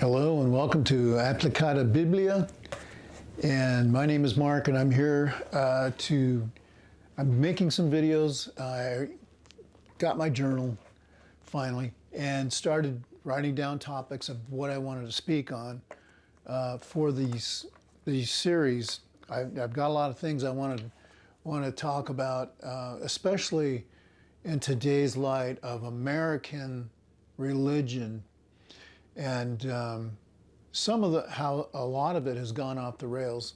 Hello and welcome to Applicata Biblia, and my name is Mark, and I'm here I'm making some videos. I got my journal finally and started writing down topics of what I wanted to speak on for these series. I've got a lot of things I want to talk about, especially in today's light of American religion. And some of how a lot of it has gone off the rails,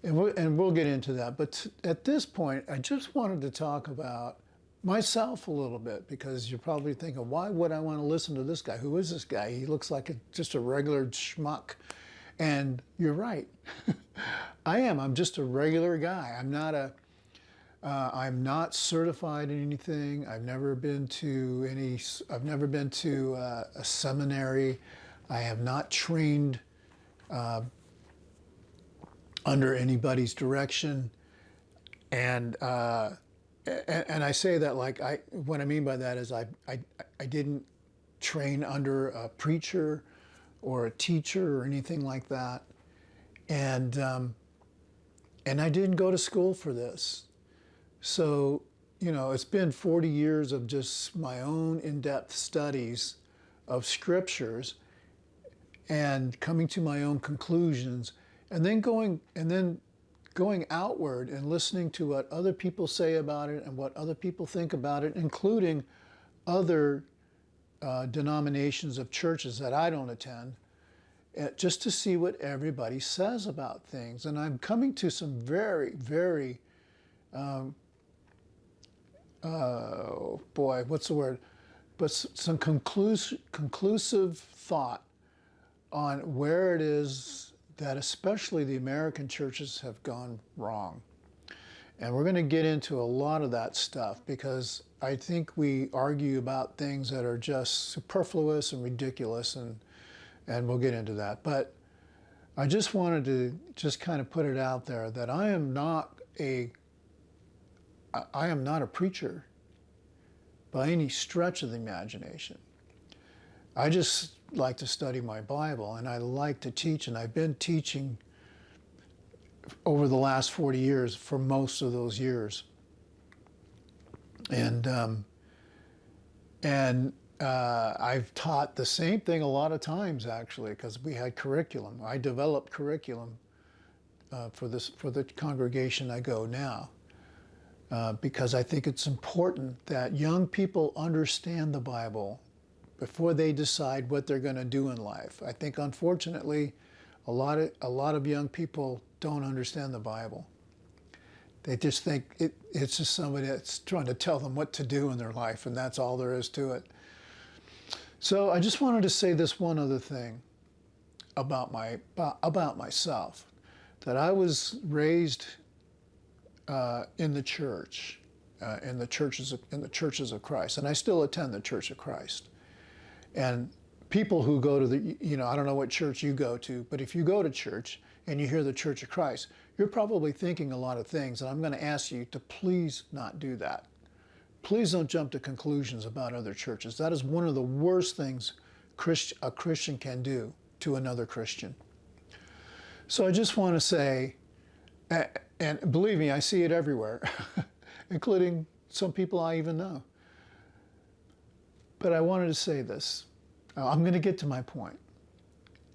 and we'll get into that. But at this point, I just wanted to talk about myself a little bit, because you're probably thinking, why would I want to listen to this guy? Who is this guy? He looks like just a regular schmuck. And you're right. I am. I'm just a regular guy. I'm not certified in anything. I've never been to a seminary. I have not trained under anybody's direction. And I say that like what I mean by that is I didn't train under a preacher or a teacher or anything like that. And I didn't go to school for this. So, it's been 40 years of just my own in-depth studies of scriptures and coming to my own conclusions, and then going outward and listening to what other people say about it and what other people think about it, including other denominations of churches that I don't attend, just to see what everybody says about things. And I'm coming to some very, very some conclusive thought on where it is that especially the American churches have gone wrong. And we're going to get into a lot of that stuff, because I think we argue about things that are just superfluous and ridiculous, and we'll get into that. But I just wanted to just kind of put it out there that I am not a preacher by any stretch of the imagination. I just like to study my Bible, and I like to teach, and I've been teaching over the last 40 years for most of those years. And I've taught the same thing a lot of times, actually, because we had curriculum. I developed curriculum for the congregation I go now. Because I think it's important that young people understand the Bible before they decide what they're going to do in life. I think, unfortunately, a lot of young people don't understand the Bible. They just think it's just somebody that's trying to tell them what to do in their life, and that's all there is to it. So I just wanted to say this one other thing about myself, that I was raised in the church, in the churches of Christ, and I still attend the Church of Christ. And people who go to I don't know what church you go to, but if you go to church and you hear the Church of Christ, you're probably thinking a lot of things, and I'm going to ask you to please not do that. Please don't jump to conclusions about other churches. That is one of the worst things a Christian can do to another Christian. So I just want to say, and believe me, I see it everywhere, including some people I even know. But I wanted to say this. I'm going to get to my point.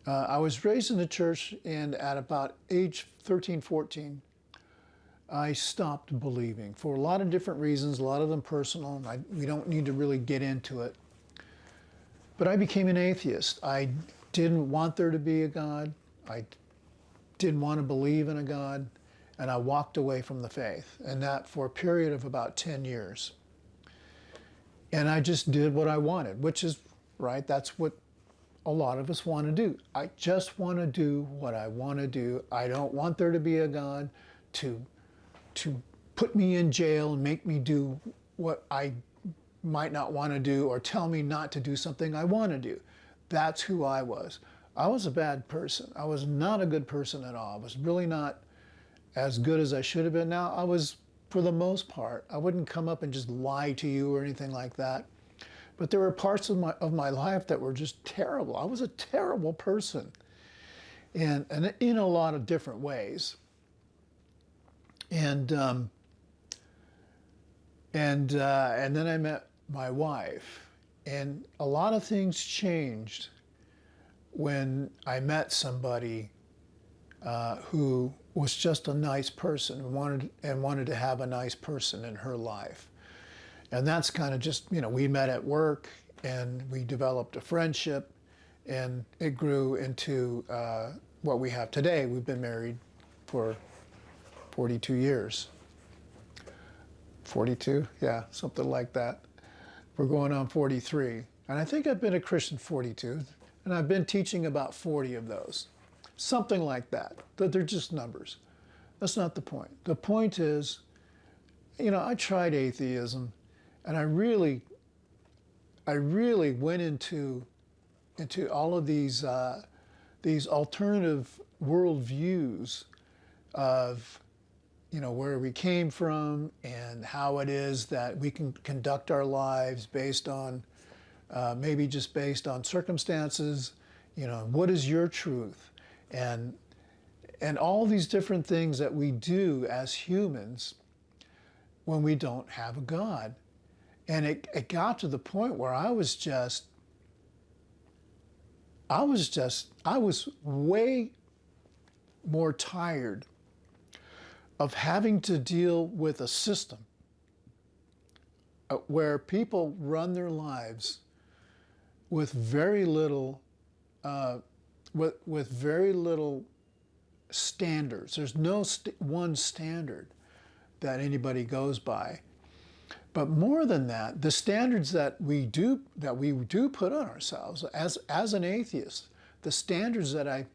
I was raised in the church, and at about age 13, 14, I stopped believing for a lot of different reasons, a lot of them personal. We don't need to really get into it. But I became an atheist. I didn't want there to be a God. I didn't want to believe in a God. And I walked away from the faith, and that for a period of about 10 years. And I just did what I wanted, which is, right, that's what a lot of us want to do. I just want to do what I want to do. I don't want there to be a God to put me in jail and make me do what I might not want to do, or tell me not to do something I want to do. That's who I was. I was a bad person. I was not a good person at all. I was really not as good as I should have been. Now, I was, for the most part, I wouldn't come up and just lie to you or anything like that. But there were parts of my life that were just terrible. I was a terrible person, and in a lot of different ways. And then I met my wife, and a lot of things changed when I met somebody who was just a nice person and wanted to have a nice person in her life. And that's kind of just, we met at work and we developed a friendship, and it grew into what we have today. We've been married for 42 years. 42? Yeah, something like that. We're going on 43. And I think I've been a Christian 42, and I've been teaching about 40 of those. Something like that. They're just numbers. That's not the point. The point is, I tried atheism, and I really went into all of these alternative worldviews of where we came from and how it is that we can conduct our lives based on maybe just based on circumstances. What is your truth, and all these different things that we do as humans when we don't have a God. And it got to the point where I was way more tired of having to deal with a system where people run their lives with very little with very little standards. There's no one standard that anybody goes by. But more than that, the standards that we do put on ourselves as an atheist, the standards that I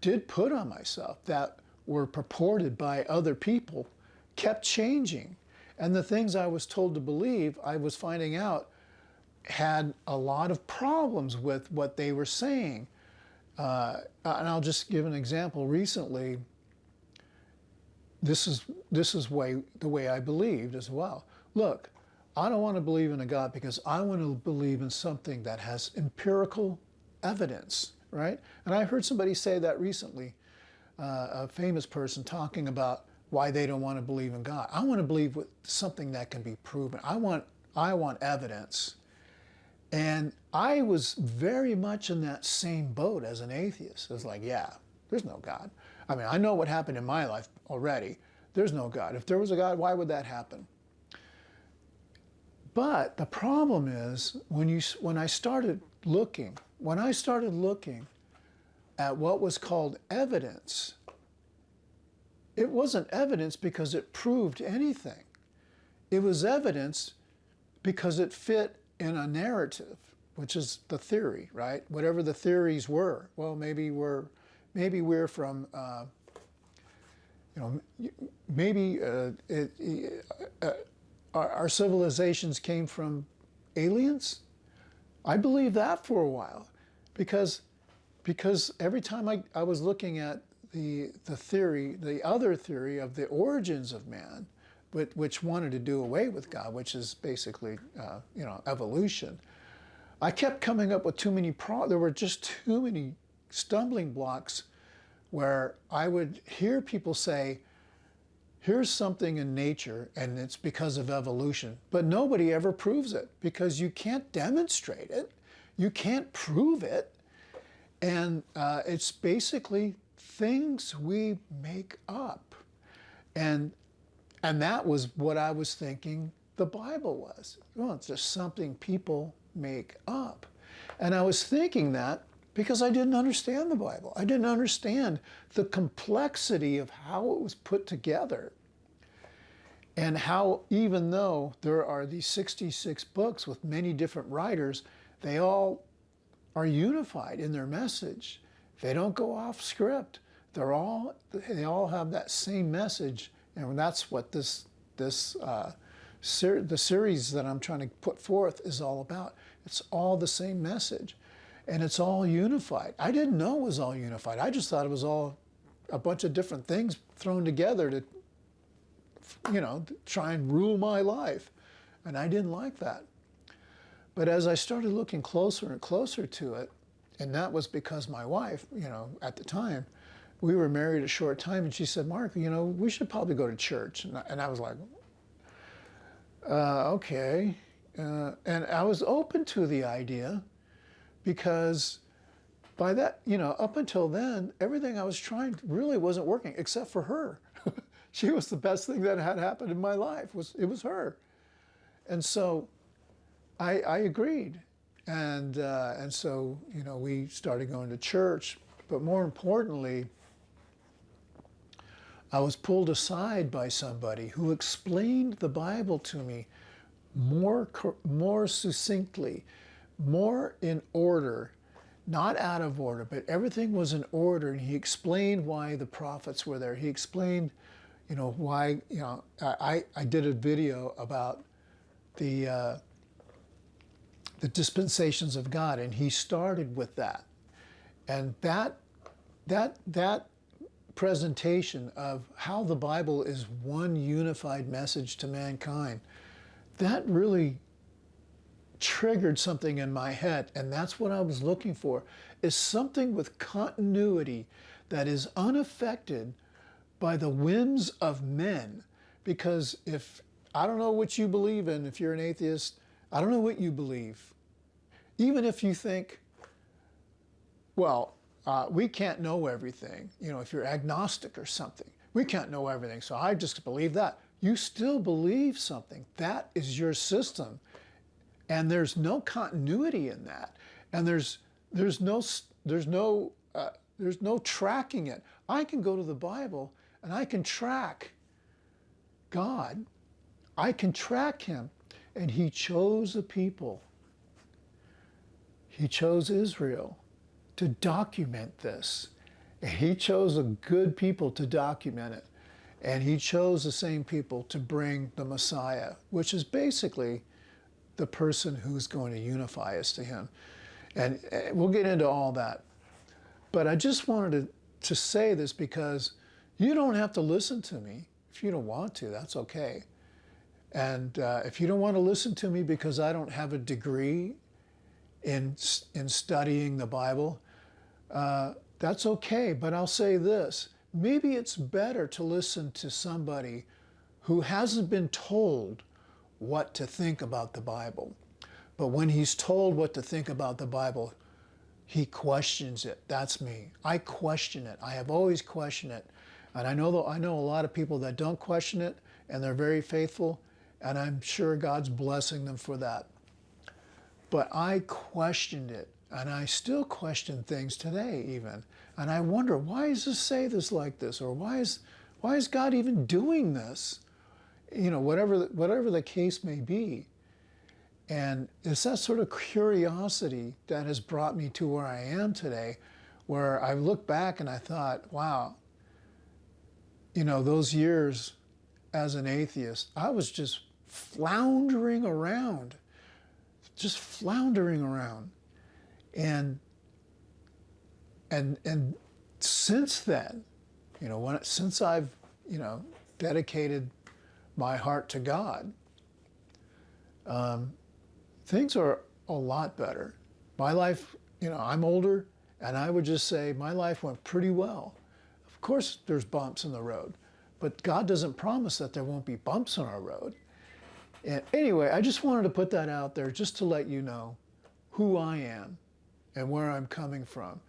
did put on myself that were purported by other people kept changing. And the things I was told to believe, I was finding out had a lot of problems with what they were saying. And I'll just give an example. Recently, this is the way I believed as well. Look, I don't want to believe in a God because I want to believe in something that has empirical evidence, right? And I heard somebody say that recently, a famous person talking about why they don't want to believe in God. I want to believe with something that can be proven. I want evidence. And I was very much in that same boat as an atheist. It was like, yeah, there's no God. I mean, I know what happened in my life already. There's no God. If there was a God, why would that happen? But the problem is when I started looking at what was called evidence, it wasn't evidence because it proved anything. It was evidence because it fit in a narrative, which is the theory, right? Whatever the theories were. Well, maybe we're from, maybe our civilizations came from aliens. I believed that for a while, because every time I was looking at the other theory of the origins of man, which wanted to do away with God, which is basically evolution, I kept coming up with too many there were just too many stumbling blocks where I would hear people say, here's something in nature and it's because of evolution, but nobody ever proves it because you can't demonstrate it, you can't prove it, and it's basically things we make up. And that was what I was thinking the Bible was. Well, it's just something people make up. And I was thinking that because I didn't understand the Bible. I didn't understand the complexity of how it was put together. And how, even though there are these 66 books with many different writers, they all are unified in their message. They don't go off script. They all have that same message. And that's what the series that I'm trying to put forth is all about. It's all the same message, and it's all unified. I didn't know it was all unified. I just thought it was all a bunch of different things thrown together to try and rule my life, and I didn't like that. But as I started looking closer and closer to it, and that was because my wife, at the time, we were married a short time, and she said, Mark, we should probably go to church. And I was like, okay. And I was open to the idea because by that, up until then, everything I was trying really wasn't working except for her. She was the best thing that had happened in my life. It was her. And so I agreed. And so, we started going to church. But more importantly, I was pulled aside by somebody who explained the Bible to me more succinctly, more in order, not out of order, but everything was in order. And he explained why the prophets were there. He explained, why, I did a video about the dispensations of God, and he started with that. And that presentation of how the Bible is one unified message to mankind, that really triggered something in my head. And that's what I was looking for, is something with continuity that is unaffected by the whims of men. Because I don't know what you believe in, if you're an atheist, I don't know what you believe. Even if you think, well, we can't know everything. If you're agnostic or something, we can't know everything, so I just believe that. You still believe something. That is your system. And there's no continuity in that. And there's no tracking it. I can go to the Bible and I can track God. I can track him. And he chose a people. He chose Israel to document this. And he chose a good people to document it. And he chose the same people to bring the Messiah, which is basically the person who's going to unify us to him. And we'll get into all that. But I just wanted to say this because you don't have to listen to me. If you don't want to, that's okay. And if you don't want to listen to me because I don't have a degree in studying the Bible, that's okay. But I'll say this. Maybe it's better to listen to somebody who hasn't been told what to think about the Bible. But when he's told what to think about the Bible, he questions it. That's me. I question it. I have always questioned it. And I know a lot of people that don't question it, and they're very faithful, and I'm sure God's blessing them for that. But I questioned it, and I still question things today even. And I wonder, why does this say this like this? Or why is God even doing this? Whatever the case may be. And it's that sort of curiosity that has brought me to where I am today, where I look back and I thought, wow, those years as an atheist, I was just floundering around. And since then, since I've, dedicated my heart to God, things are a lot better. My life, I'm older, and I would just say my life went pretty well. Of course, there's bumps in the road, but God doesn't promise that there won't be bumps on our road. And anyway, I just wanted to put that out there just to let you know who I am and where I'm coming from.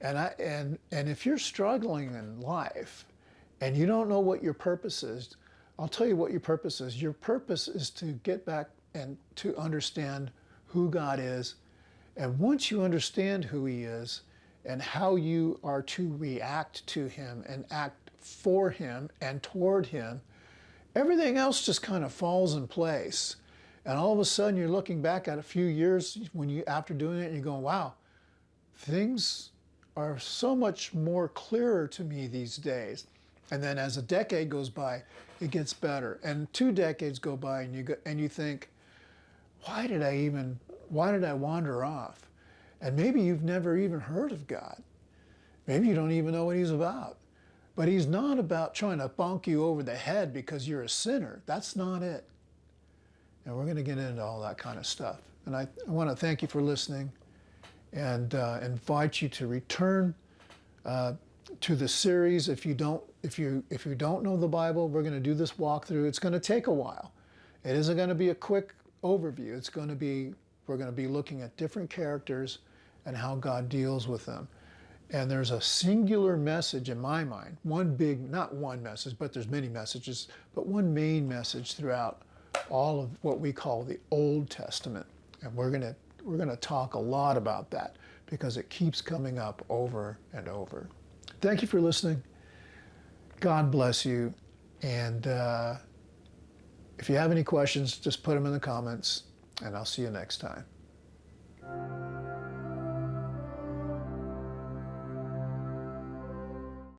And if you're struggling in life and you don't know what your purpose is, I'll tell you what your purpose is. Your purpose is to get back and to understand who God is. And once you understand who he is and how you are to react to him and act for him and toward him, everything else just kind of falls in place. And all of a sudden you're looking back at a few years after doing it and you're going, wow, things are so much more clearer to me these days. And then as a decade goes by, it gets better. And 2 decades go by and you think, why did I wander off? And maybe you've never even heard of God. Maybe you don't even know what he's about. But he's not about trying to bonk you over the head because you're a sinner. That's not it. And we're going to get into all that kind of stuff. And I want to thank you for listening and invite you to return to the series. If you don't know the Bible, we're going to do this walkthrough. It's going to take a while. It isn't going to be a quick overview. We're going to be looking at different characters and how God deals with them. And there's a singular message in my mind, not one message, but there's many messages, but one main message throughout all of what we call the Old Testament. And we're going to talk a lot about that because it keeps coming up over and over. Thank you for listening. God bless you. And if you have any questions, just put them in the comments, and I'll see you next time.